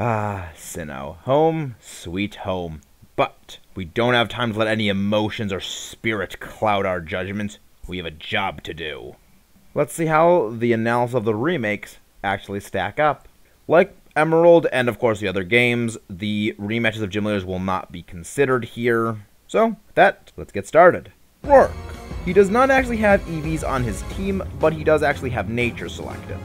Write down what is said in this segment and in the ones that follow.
Ah, Sinnoh. Home, sweet home. But we don't have time to let any emotions or spirit cloud our judgments. We have a job to do. Let's see how the analysis of the remakes actually stack up. Like Emerald and of course the other games, the rematches of gym leaders will not be considered here. So, with that, let's get started. Rourke. He does not actually have EVs on his team, but he does actually have nature selected.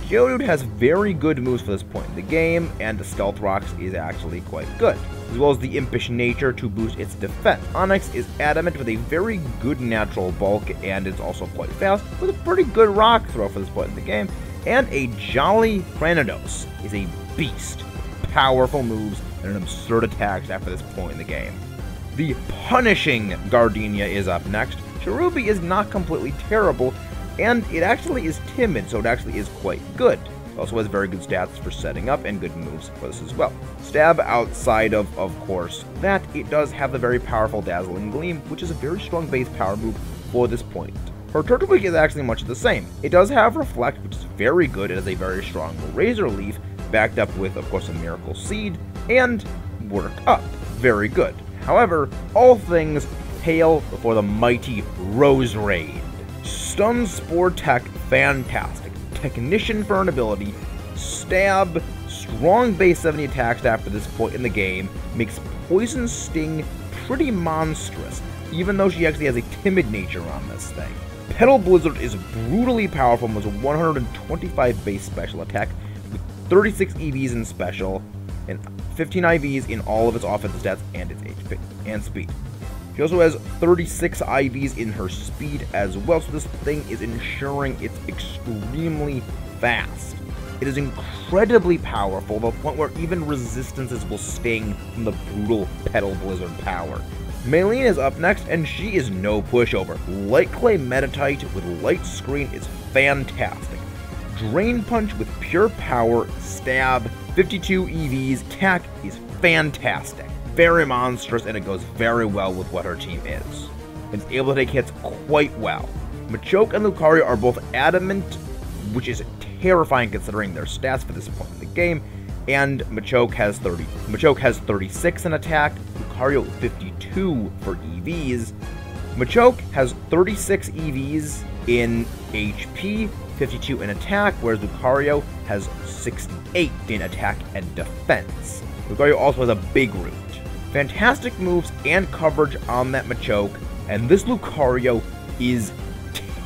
Geodude has very good moves for this point in the game, and the Stealth Rocks is actually quite good, as well as the Impish Nature to boost its defense. Onyx is adamant with a very good natural bulk, and it's also quite fast, with a pretty good rock throw for this point in the game. And a Jolly Granados is a beast, powerful moves, and an absurd attacks after this point in the game. The Punishing Gardenia is up next. Cherubi is not completely terrible, and it actually is timid, so it actually is quite good. It also has very good stats for setting up and good moves for this as well. Stab, outside of course, that, it does have the very powerful Dazzling Gleam, which is a very strong base power move for this point. Her Turtwig is actually much the same. It does have Reflect, which is very good. It has a very strong Razor Leaf, backed up with, of course, a Miracle Seed, and Work Up. Very good. However, all things hail before the mighty Rose Raid. Stun Spore Tech, fantastic. Technician for an ability. Stab, strong base 70 attacks after this point in the game. Makes Poison Sting pretty monstrous, even though she actually has a timid nature on this thing. Petal Blizzard is brutally powerful with 125 base special attack, with 36 EVs in special, and 15 IVs in all of its offensive stats and its HP and speed. She also has 36 IVs in her speed as well, so this thing is ensuring it's extremely fast. It is incredibly powerful, to the point where even resistances will sting from the brutal Petal Blizzard power. Maylene is up next, and she is no pushover. Light Clay Metatite with Light Screen is fantastic. Drain Punch with pure power, stab, 52 EVs, attack is fantastic. Very monstrous, and it goes very well with what her team is. It's able to take hits quite well. Machoke and Lucario are both adamant, which is terrifying considering their stats for this point in the game, and Machoke has 36 in attack, Lucario 52 for EVs. Machoke has 36 EVs in HP, 52 in attack, whereas Lucario has 68 in attack and defense. Lucario also has a big root. Fantastic moves and coverage on that Machoke, and this Lucario is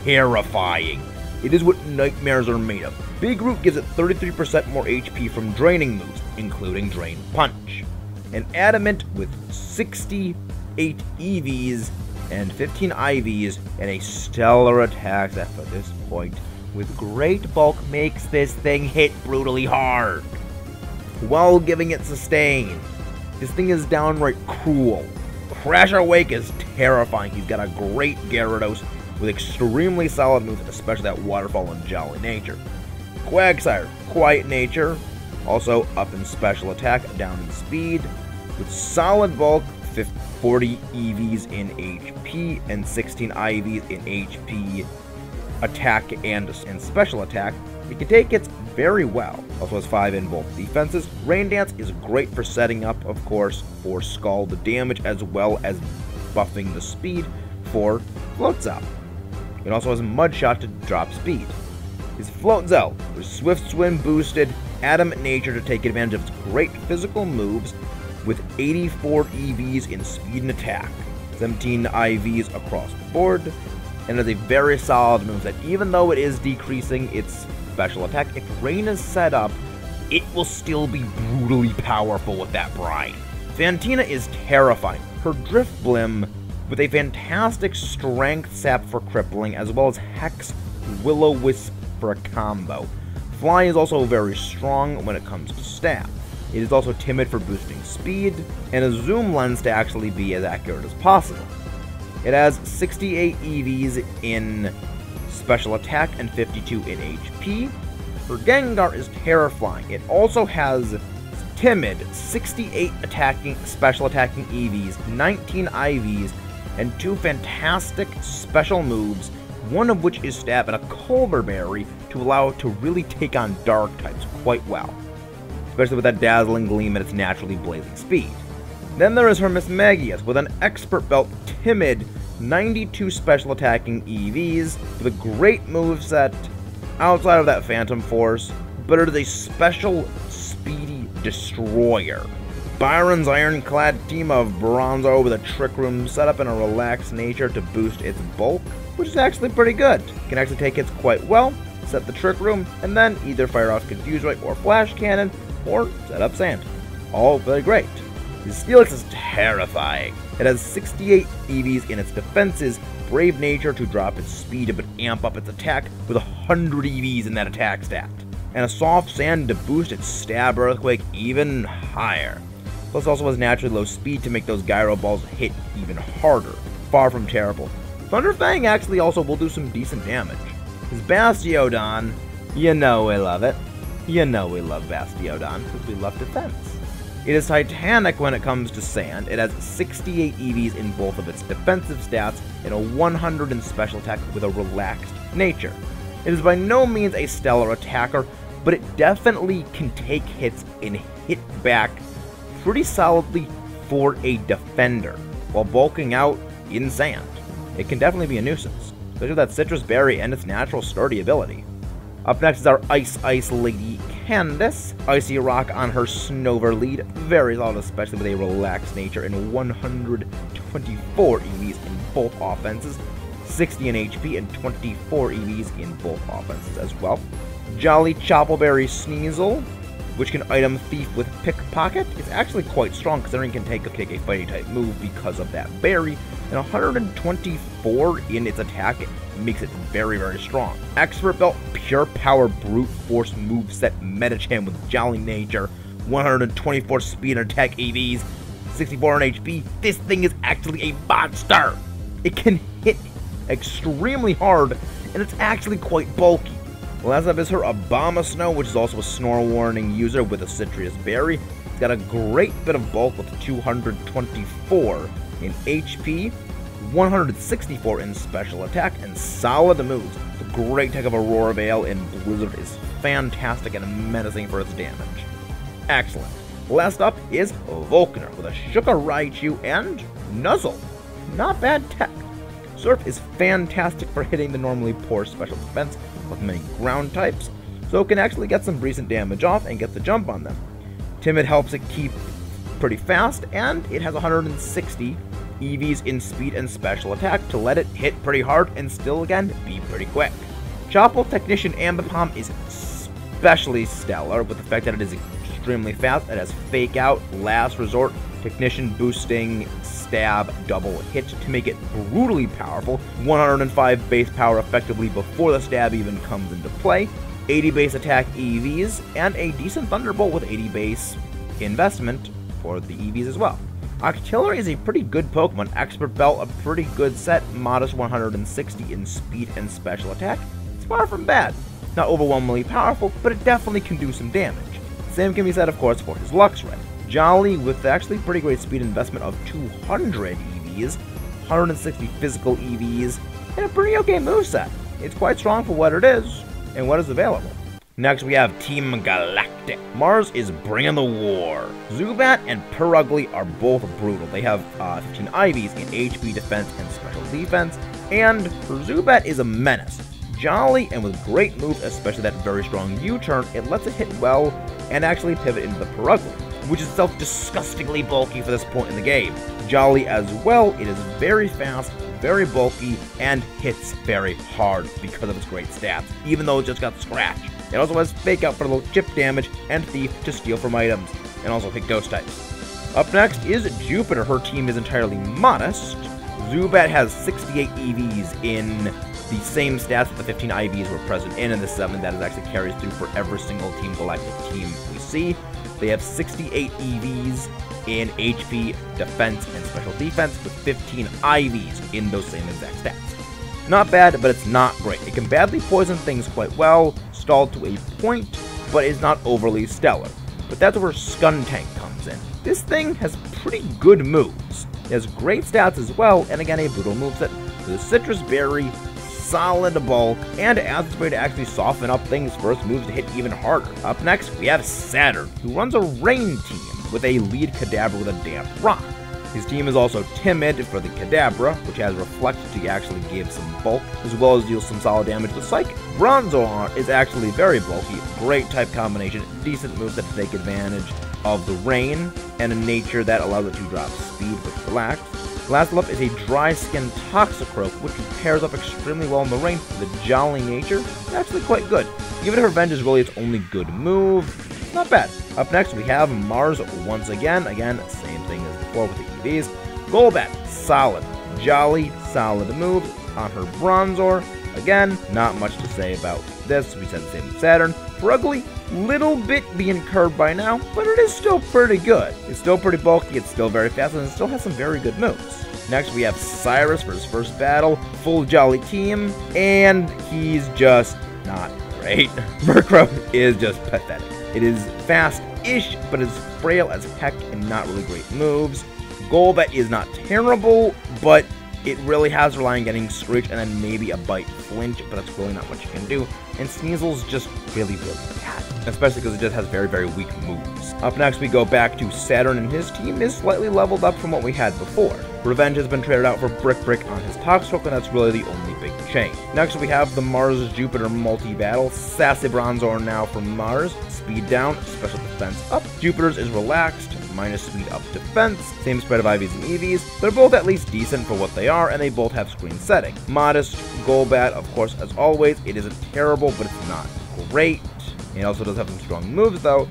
terrifying. It is what nightmares are made of. Big Root gives it 33% more HP from draining moves, including Drain Punch. An Adamant with 68 EVs and 15 IVs and a stellar attack that for this point, with great bulk, makes this thing hit brutally hard, while giving it sustain. This thing is downright cruel. Crash Awake is terrifying. He's got a great Gyarados with extremely solid moves, especially that Waterfall and Jolly Nature. Quagsire, quiet nature, also up in special attack, down in speed, with solid bulk, 40 EVs in HP, and 16 IVs in HP, attack, and special attack. It can take hits very well. Also has 5 in both defenses. Rain Dance is great for setting up, of course, for Scald damage, as well as buffing the speed for Float Cell. It also has Mud Shot to drop speed. His Float Cell with Swift Swim boosted, Adamant Nature to take advantage of its great physical moves, with 84 EVs in speed and attack, 17 IVs across the board, and has a very solid move that even though it is decreasing its special attack, if Rain is set up, it will still be brutally powerful with that Brine. Fantina is terrifying. Her Drift Blim with a fantastic Strength Sap for crippling, as well as Hex Will-O-Wisp for a combo. Fly is also very strong when it comes to stab. It is also timid for boosting speed, and a zoom lens to actually be as accurate as possible. It has 68 EVs in special attack and 52 in HP. Her Gengar is terrifying. It also has timid 68 special attacking EVs, 19 IVs, and 2 fantastic special moves, one of which is Stab and a Culver Berry to allow it to really take on dark types quite well. especially with that dazzling gleam and its naturally blazing speed. Then there is her Miss Magius with an expert belt timid 92 special attacking EVs with a great moveset outside of that Phantom Force, but it is a special speedy destroyer. Byron's ironclad team of Bronzo with a Trick Room setup and a relaxed nature to boost its bulk, which is actually pretty good. Can actually take hits quite well, set the Trick Room, and then either fire off Confuse Ray or Flash Cannon, or set up Sand. All very great. The Steelix is terrifying. It has 68 EVs in its defenses, Brave Nature to drop its speed but amp up its attack with 100 EVs in that attack stat, and a Soft Sand to boost its Stab Earthquake even higher. Plus also has naturally low speed to make those Gyro Balls hit even harder. Far from terrible. Thunderfang actually also will do some decent damage. His Bastiodon, you know we love it. You know we love Bastiodon because we love defense. It is titanic when it comes to sand. It has 68 EVs in both of its defensive stats and a 100 in special attack with a relaxed nature. It is by no means a stellar attacker, but it definitely can take hits and hit back pretty solidly for a defender, while bulking out in sand. It can definitely be a nuisance, especially with that Citrus Berry and its natural sturdy ability. Up next is our Ice Lady Candace. Icy Rock on her Snover lead, very solid, especially with a relaxed nature and 124 EVs in both offenses, 60 in HP and 24 EVs in both offenses as well. Jolly Choppleberry Sneasel, which can item Thief with Pickpocket. It's actually quite strong considering it can take a fighting type move because of that berry, and 124 in its attack. It makes it very, very strong. Expert Belt Pure Power Brute Force moveset Metacham with Jolly Nature, 124 speed and attack EVs, 64 in HP. This thing is actually a monster! It can hit extremely hard, and it's actually quite bulky. Last up is her Abomasnow, which is also a Snore Warning user with a Citrus Berry. It's got a great bit of bulk with 224 in HP, 164 in special attack, and solid moves. The great tech of Aurora Veil in Blizzard is fantastic and menacing for its damage. Excellent. Last up is Volkner with a Shuka Raichu and Nuzzle. Not bad tech. Surf is fantastic for hitting the normally poor special defense with many ground types, so it can actually get some recent damage off and get the jump on them. Timid helps it keep pretty fast, and it has 160 EVs in speed and special attack to let it hit pretty hard and still again be pretty quick. Chople Technician Ambipom is especially stellar with the fact that it is extremely fast. It has Fake Out, Last Resort, Technician boosting Stab double hit to make it brutally powerful, 105 base power effectively before the stab even comes into play, 80 base attack EVs, and a decent Thunderbolt with 80 base investment for the EVs as well. Octillery is a pretty good Pokemon. Expert Belt, a pretty good set, modest 160 in speed and special attack. It's far from bad. Not overwhelmingly powerful, but it definitely can do some damage. Same can be said, of course, for his Luxray. Jolly with actually pretty great speed investment of 200 EVs, 160 physical EVs, and a pretty okay moveset. It's quite strong for what it is, and what is available. Next we have Team Galactic. Mars is bringing the war. Zubat and Purugly are both brutal. They have 15 IVs in HP defense and special defense, and Zubat is a menace. Jolly and with great moves, especially that very strong U-turn, it lets it hit well and actually pivot into the Purugly, which is itself disgustingly bulky for this point in the game. Jolly as well, it is very fast, very bulky, and hits very hard because of its great stats, even though it just got scratched. It also has Fake Out for a little chip damage, and Thief to steal from items, and also pick ghost types. Up next is Jupiter. Her team is entirely modest. Zubat has 68 EVs in the same stats that the 15 IVs were present in, and the 7 that is actually carries through for every single Team Galactic team we see. They have 68 EVs in HP, defense, and special defense, with 15 IVs in those same exact stats. Not bad, but it's not great. It can badly poison things quite well, stalled to a point, but is not overly stellar. But that's where Skuntank comes in. This thing has pretty good moves. It has great stats as well, and again a brutal moveset with a Citrus Berry, solid bulk, and as its way to actually soften up things, first moves to hit even harder. Up next, we have Saturn, who runs a rain team with a lead Kadabra with a damp rock. His team is also timid for the Kadabra, which has Reflect to actually give some bulk, as well as deal some solid damage with Psychic. Bronzor is actually very bulky, great type combination, decent moves that take advantage of the rain, and a nature that allows it to drop speed with Relax. Last up is a Dry Skin Toxicroak, which pairs up extremely well in the rain with a Jolly nature. It's actually quite good. Give it Revenge is really its only good move. Not bad. Up next, we have Mars once again. Again, same thing as before with the EVs. Golbat, solid. Jolly, solid move on her Bronzor. Again, not much to say about this. We said the same with Saturn. For Ugly, little bit being curved by now, but it is still pretty good. It's still pretty bulky, it's still very fast, and it still has some very good moves. Next, we have Cyrus for his first battle. Full Jolly team, and he's just not great. Murkrow is just pathetic. It is fast-ish, but it's frail as heck and not really great moves. Golbat is not terrible, but it really has to rely on getting Screech and then maybe a Bite Flinch, but that's really not what you can do. And Sneasel's just really, really bad, especially because it just has very, very weak moves. Up next, we go back to Saturn, and his team is slightly leveled up from what we had before. Revenge has been traded out for Brick on his Toxicroak, and that's really the only big change. Next, we have the Mars-Jupiter multi-battle. Sassy Bronzor now from Mars. Speed down, special defense up. Jupiter's is relaxed, minus speed up defense. Same spread of IVs and EVs. They're both at least decent for what they are, and they both have screen setting. Modest, Golbat, of course, as always. It isn't terrible, but it's not great. It also does have some strong moves, though.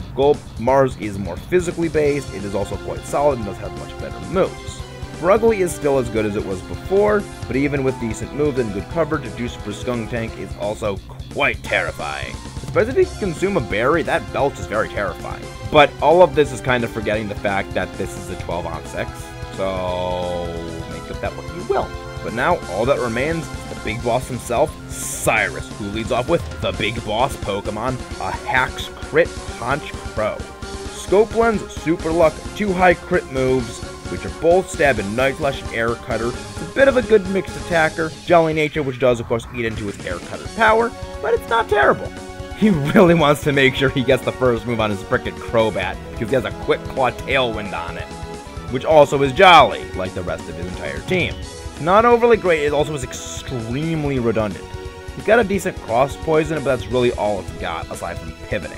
Mars is more physically based. It is also quite solid and does have much better moves. Ugly is still as good as it was before, but even with decent moves and good coverage, Juice for Skuntank is also quite terrifying. Especially if you consume a berry, that belch is very terrifying. But all of this is kind of forgetting the fact that this is a 12-on-6, so make of that what you will. But now, all that remains is the big boss himself, Cyrus, who leads off with the big boss Pokemon, a Hax Crit Conch Crow. Scope Lens, Super Luck, 2 high crit moves, which are both Stab and Night Slash and Air Cutter. It's a bit of a good mixed attacker. Jolly nature, which does, of course, eat into his Air Cutter power, but it's not terrible. He really wants to make sure he gets the first move on his frickin' Crobat, because he has a Quick Claw Tailwind on it, which also is Jolly, like the rest of his entire team. Not overly great, it also is extremely redundant. He's got a decent Cross Poison, but that's really all it's got, aside from pivoting.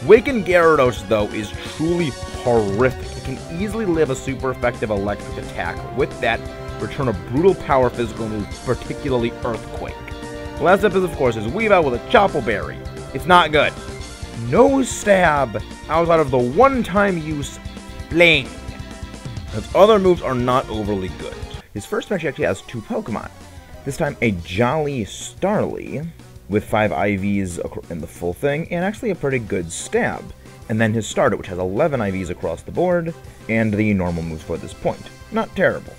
Waken Gyarados, though, is truly horrific. It can easily live a super effective electric attack. With that, return a brutal power physical move, particularly Earthquake. Last up is, of course, his Weavile with a Chople Berry. It's not good. No stab outside of the one-time use Fling. His other moves are not overly good. His first match actually has 2 Pokemon. This time a Jolly Starly with 5 IVs in the full thing, and actually a pretty good stab. And then his starter, which has 11 IVs across the board, and the normal moves for this point. Not terrible.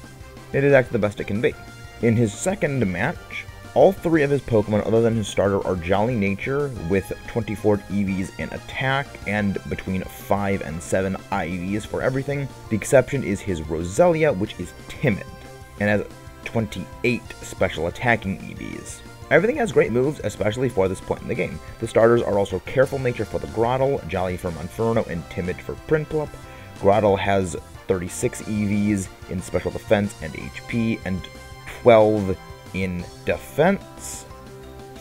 It is actually the best it can be. In his second match, all 3 of his Pokemon, other than his starter, are Jolly Nature with 24 EVs in attack, and between 5 and 7 IVs for everything. The exception is his Roselia, which is Timid, and has 28 special attacking EVs. Everything has great moves, especially for this point in the game. The starters are also Careful Nature for the Grottle, Jolly for Monferno, and Timid for Prinplup. Grottle has 36 EVs in special defense and HP, and 12 in defense,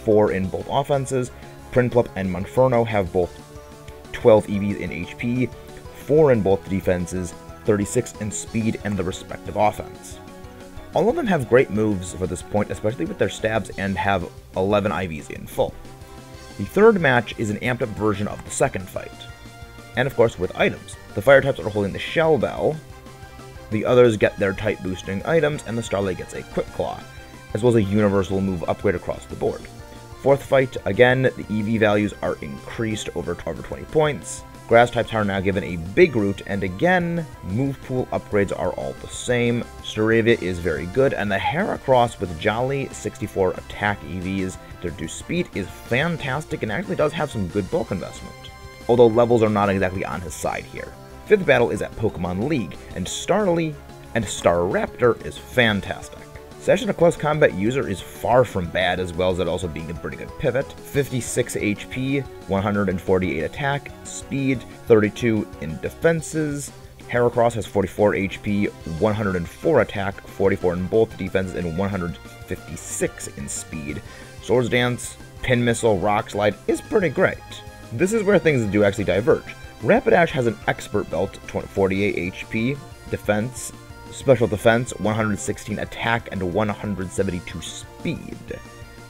4 in both offenses. Prinplup and Monferno have both 12 EVs in HP, 4 in both defenses, 36 in speed and the respective offense. All of them have great moves for this point, especially with their stabs, and have 11 IVs in full. The third match is an amped up version of the second fight. And of course with items. The fire types are holding the Shell Bell, the others get their type boosting items, and the Starlight gets a Quick Claw, as well as a universal move upgrade across the board. Fourth fight, again, the EV values are increased over 20 points. Grass types are now given a big root, and again, move pool upgrades are all the same. Staravia is very good, and the Heracross with Jolly 64 attack EVs, their reduced speed is fantastic and actually does have some good bulk investment, although levels are not exactly on his side here. Fifth battle is at Pokemon League, and Starly and Staraptor is fantastic. Session a close combat user is far from bad, as well as it also being a pretty good pivot. 56 HP, 148 attack, speed, 32 in defenses. Heracross has 44 HP, 104 attack, 44 in both defenses, and 156 in speed. Swords Dance, Pin Missile, Rock Slide is pretty great. This is where things do actually diverge. Rapidash has an Expert Belt, 48 HP, defense, special defense, 116 attack, and 172 speed.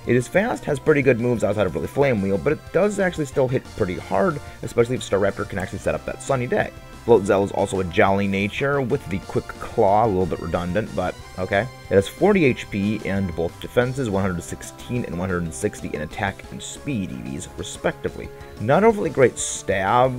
It is fast, has pretty good moves outside of really Flame Wheel, but it does actually still hit pretty hard, especially if Staraptor can actually set up that Sunny Day. Floatzel is also a jolly nature with the Quick Claw, a little bit redundant, but okay. It has 40 HP and both defenses, 116 and 160 in attack and speed EVs, respectively. Not overly great stab,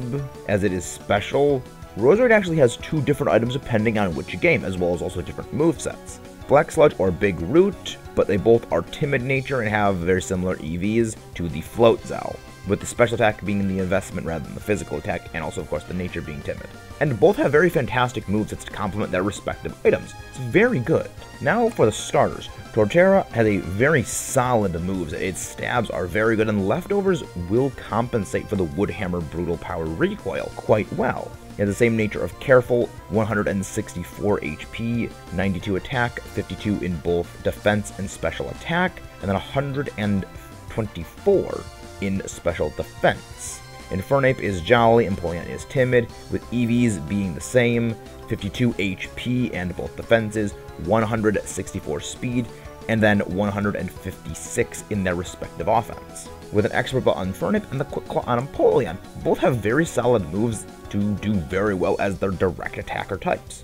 as it is special. Roserade actually has 2 different items depending on which game, as well as also different movesets. Black Sludge or Big Root, but they both are timid nature and have very similar EVs to the Floatzel, with the special attack being the investment rather than the physical attack, and also of course the nature being timid. And both have very fantastic movesets to complement their respective items. It's very good. Now for the starters. Torterra has a very solid moves. Its stabs are very good, and leftovers will compensate for the Woodhammer Brutal Power recoil quite well. It has the same nature of Careful, 164 HP, 92 attack, 52 in both defense and special attack, and then 124 in special defense. Infernape is jolly, Empoleon is timid, with EVs being the same, 52 HP and both defenses, 164 speed, and then 156 in their respective offense. With an Expert Belt on Infernape and the Quick Claw on Empoleon, both have very solid moves to do very well as their direct attacker types.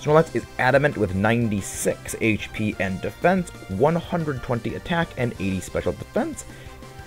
Snorlax is adamant with 96 HP and defense, 120 attack, and 80 special defense.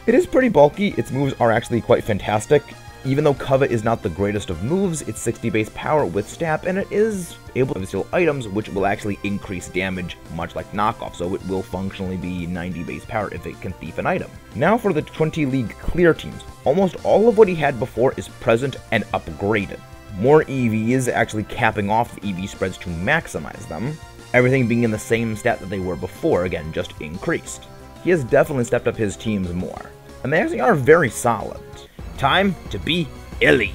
It is pretty bulky, its moves are actually quite fantastic. Even though Covet is not the greatest of moves, it's 60 base power with stab, and it is able to steal items which will actually increase damage, much like Knockoff, so it will functionally be 90 base power if it can thief an item. Now for the 20 League clear teams. Almost all of what he had before is present and upgraded. More EVs actually capping off the EV spreads to maximize them, everything being in the same stat that they were before, again, just increased. He has definitely stepped up his teams more, and they actually are very solid. Time to be elite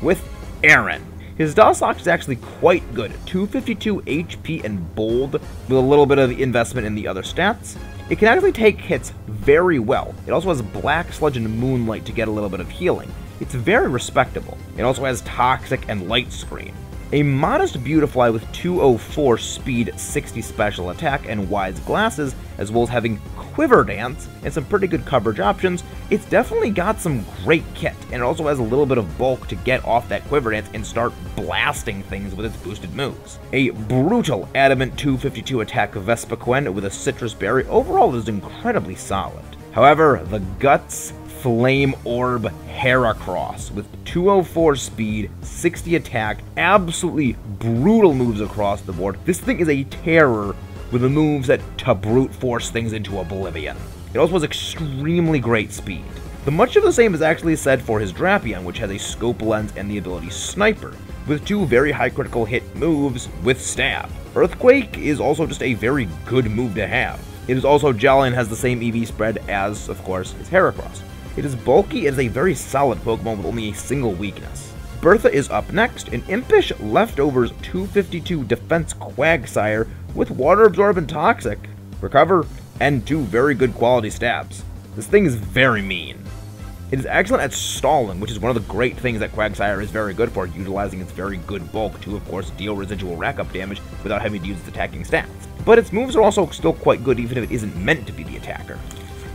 with Aaron. His Dusclops is actually quite good, 252 HP and bold, with a little bit of investment in the other stats. It can actually take hits very well. It also has Black Sludge and Moonlight to get a little bit of healing. It's very respectable. It also has Toxic and Light Screen. A modest Beautifly with 204 speed, 60 special attack, and Wise Glasses, as well as having Quiver Dance and some pretty good coverage options. It's definitely got some great kit, and it also has a little bit of bulk to get off that Quiver Dance and start blasting things with its boosted moves. A brutal Adamant 252 attack Vespiquen with a Citrus Berry overall is incredibly solid. However, the Guts Flame Orb Heracross with 204 speed, 60 attack, absolutely brutal moves across the board. This thing is a terror with the moves that to brute force things into oblivion. It also has extremely great speed. The much of the same is actually said for his Drapion, which has a scope lens and the ability Sniper, with 2 very high critical hit moves with stab. Earthquake is also just a very good move to have. It is also jolly and has the same EV spread as, of course, his Heracross. It is bulky and is a very solid Pokemon with only a single weakness. Bertha is up next, an impish leftovers 252 defense Quagsire with Water Absorb and Toxic, Recover, and 2 very good quality stabs. This thing is very mean. It is excellent at stalling, which is one of the great things that Quagsire is very good for, utilizing its very good bulk to, of course, deal residual rack-up damage without having to use its attacking stats. But its moves are also still quite good even if it isn't meant to be the attacker.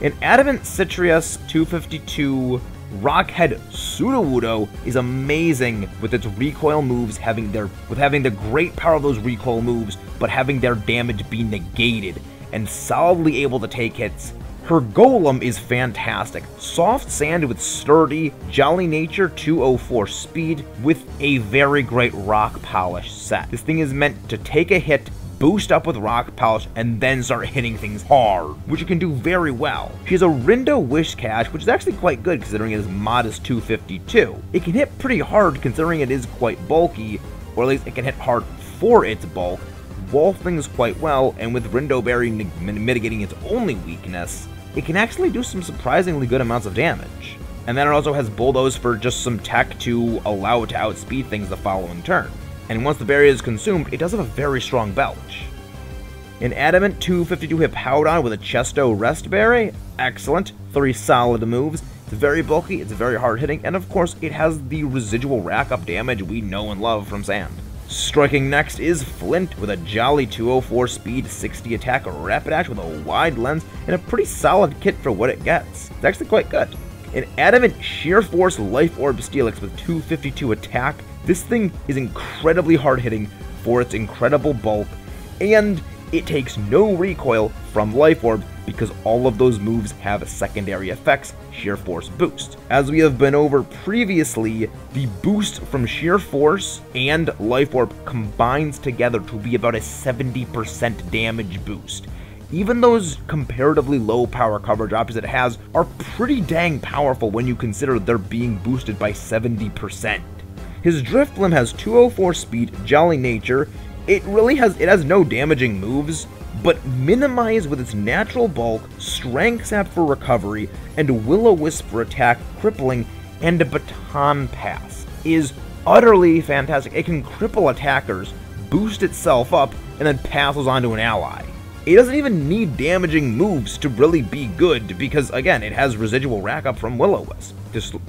An Adamant Citrus 252 Rockhead Sudowoodo is amazing with its recoil moves having the great power of those recoil moves, but having their damage be negated and solidly able to take hits. Her Golem is fantastic. Soft Sand with sturdy, jolly nature, 204 speed, with a very great rock polish set. This thing is meant to take a hit, boost up with rock polish, and then start hitting things hard, which it can do very well. She has a Rindo Whiscash, which is actually quite good considering it is modest 252. It can hit pretty hard considering it is quite bulky, or at least it can hit hard for its bulk, wall things quite well, and with Rindoberry mitigating its only weakness, it can actually do some surprisingly good amounts of damage. And then it also has Bulldoze for just some tech to allow it to outspeed things the following turn. And once the berry is consumed, it does have a very strong belch. An Adamant 252 Hippowdon with a Chesto Rest Berry, excellent, 3 solid moves. It's very bulky, it's very hard hitting, and of course it has the residual rack up damage we know and love from Sand. Striking next is Flint with a jolly 204 speed, 60 attack, Rapidash with a wide lens, and a pretty solid kit for what it gets. It's actually quite good. An Adamant Sheer Force Life Orb Steelix with 252 attack. This thing is incredibly hard hitting for its incredible bulk, and it takes no recoil from Life Orb because all of those moves have secondary effects, Sheer Force boost. As we have been over previously, the boost from Sheer Force and Life Orb combines together to be about a 70% damage boost. Even those comparatively low power coverage options it has are pretty dang powerful when you consider they're being boosted by 70%. His Drifblim has 204 speed, jolly nature. It has no damaging moves, but minimize with its natural bulk, strength sap for recovery, and Will-O-Wisp for attack, crippling, and a baton pass is utterly fantastic. It can cripple attackers, boost itself up, and then passes on to an ally. It doesn't even need damaging moves to really be good because, again, it has residual rack up from Will-O-Wisp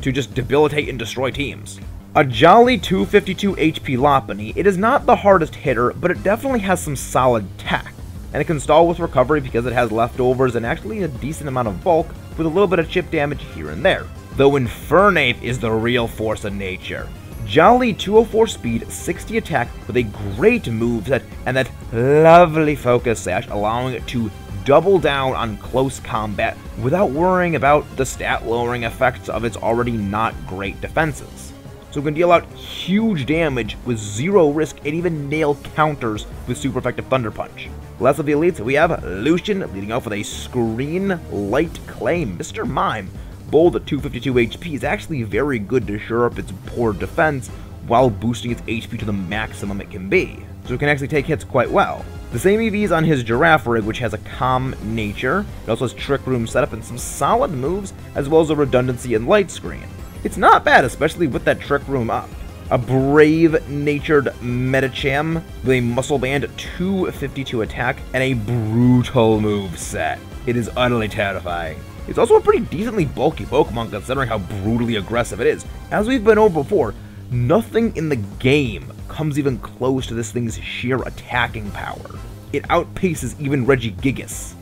to just debilitate and destroy teams. A jolly 252 HP Lopunny, it is not the hardest hitter, but it definitely has some solid tech, and it can stall with recovery because it has leftovers and actually a decent amount of bulk with a little bit of chip damage here and there. Though Infernape is the real force of nature. Jolly 204 speed, 60 attack with a great moveset and that lovely focus sash, allowing it to double down on close combat without worrying about the stat lowering effects of its already not great defenses. So it can deal out huge damage with zero risk and even nail counters with super effective Thunder Punch. Last of the elites, we have Lucian leading off with a Screen Light Claim. Mr. Mime, bold at 252 HP, is actually very good to shore up its poor defense while boosting its HP to the maximum it can be. So it can actually take hits quite well. The same EV is on his Giraffe Rig, which has a calm nature. It also has Trick Room setup and some solid moves, as well as a redundancy in Light Screen. It's not bad, especially with that Trick Room up. A brave-natured Medicham with a Muscle Band 252 attack and a brutal move set. It is utterly terrifying. It's also a pretty decently bulky Pokemon considering how brutally aggressive it is. As we've been over before, nothing in the game comes even close to this thing's sheer attacking power. It outpaces even Regigigas.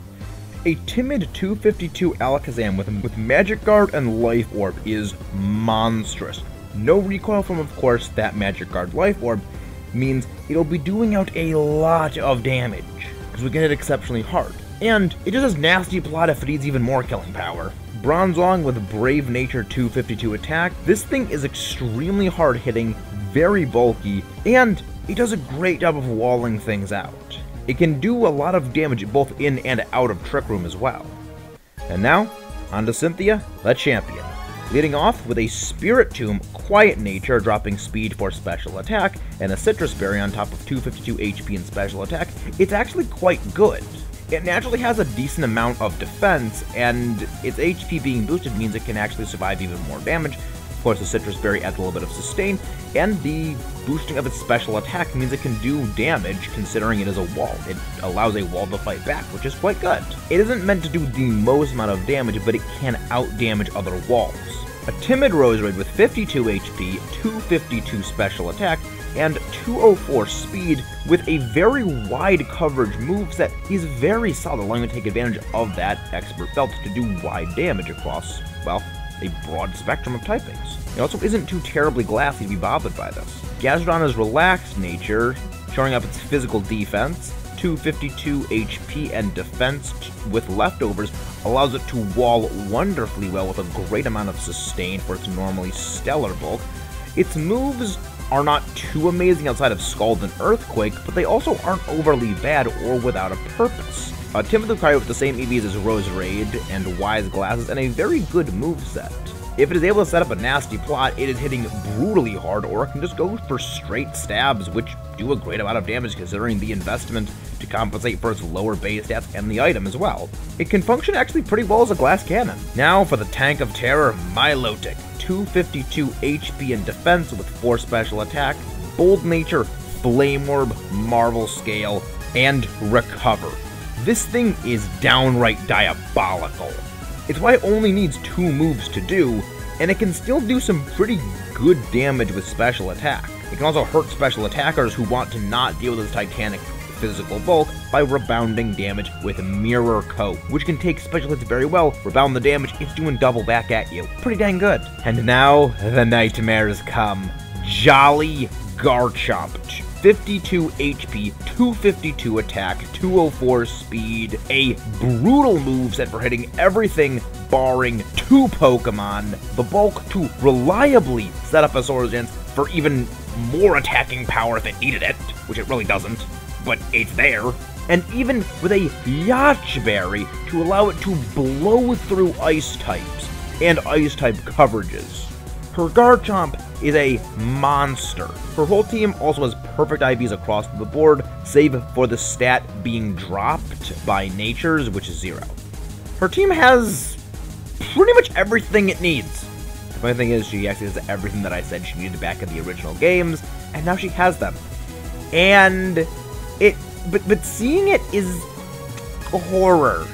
A timid 252 Alakazam with Magic Guard and Life Orb is monstrous. No recoil from, of course, that Magic Guard Life Orb means it'll be doing out a lot of damage, because we can hit exceptionally hard. And it just has nasty plot if it needs even more killing power. Bronzong with Brave Nature 252 attack. This thing is extremely hard hitting, very bulky, and it does a great job of walling things out. It can do a lot of damage both in and out of Trick Room as well. And now, on to Cynthia, the champion. Leading off with a Spirit Tomb, Quiet Nature, dropping speed for special attack, and a Citrus Berry on top of 252 HP and special attack, it's actually quite good. It naturally has a decent amount of defense, and its HP being boosted means it can actually survive even more damage. Of course, the Citrus Berry adds a little bit of sustain, and the boosting of its special attack means it can do damage considering it is a wall. It allows a wall to fight back, which is quite good. It isn't meant to do the most amount of damage, but it can out-damage other walls. A timid Roserade with 52 HP, 252 special attack, and 204 speed with a very wide coverage moveset is very solid, allowing you to take advantage of that expert belt to do wide damage across, well, a broad spectrum of typings. It also isn't too terribly glassy to be bothered by this. Gazrodon relaxed nature, showing up its physical defense, 252 HP and defense with leftovers allows it to wall wonderfully well with a great amount of sustain for its normally stellar bulk. Its moves are not too amazing outside of Scald and Earthquake, but they also aren't overly bad or without a purpose. Timothy Lucario with the same EVs as Roserade and Wise Glasses and a very good moveset. If it is able to set up a nasty plot, it is hitting brutally hard, or it can just go for straight stabs, which do a great amount of damage considering the investment to compensate for its lower base stats and the item as well. It can function actually pretty well as a glass cannon. Now for the tank of terror, Milotic. 252 HP and defense with 4 special attack, bold nature, flame orb, marvel scale, and recover. This thing is downright diabolical. It's why it only needs 2 moves to do, and it can still do some pretty good damage with special attack. It can also hurt special attackers who want to not deal with its titanic physical bulk by rebounding damage with Mirror Coat, which can take special hits very well, rebound the damage, it's doing double back at you. Pretty dang good. And now, the nightmares come. Jolly Garchomp. 52 HP, 252 attack, 204 speed, a brutal moveset for hitting everything barring 2 Pokemon, the bulk to reliably set up a Swords Dance for even more attacking power if it needed it, which it really doesn't, but it's there, and even with a Yacht Berry to allow it to blow through ice types and ice type coverages. Her Garchomp is a monster. Her whole team also has perfect IVs across the board, save for the stat being dropped by Nature's, which is 0. Her team has pretty much everything it needs. The funny thing is, she actually has everything that I said she needed back in the original games, and now she has them. And but seeing it is a horror.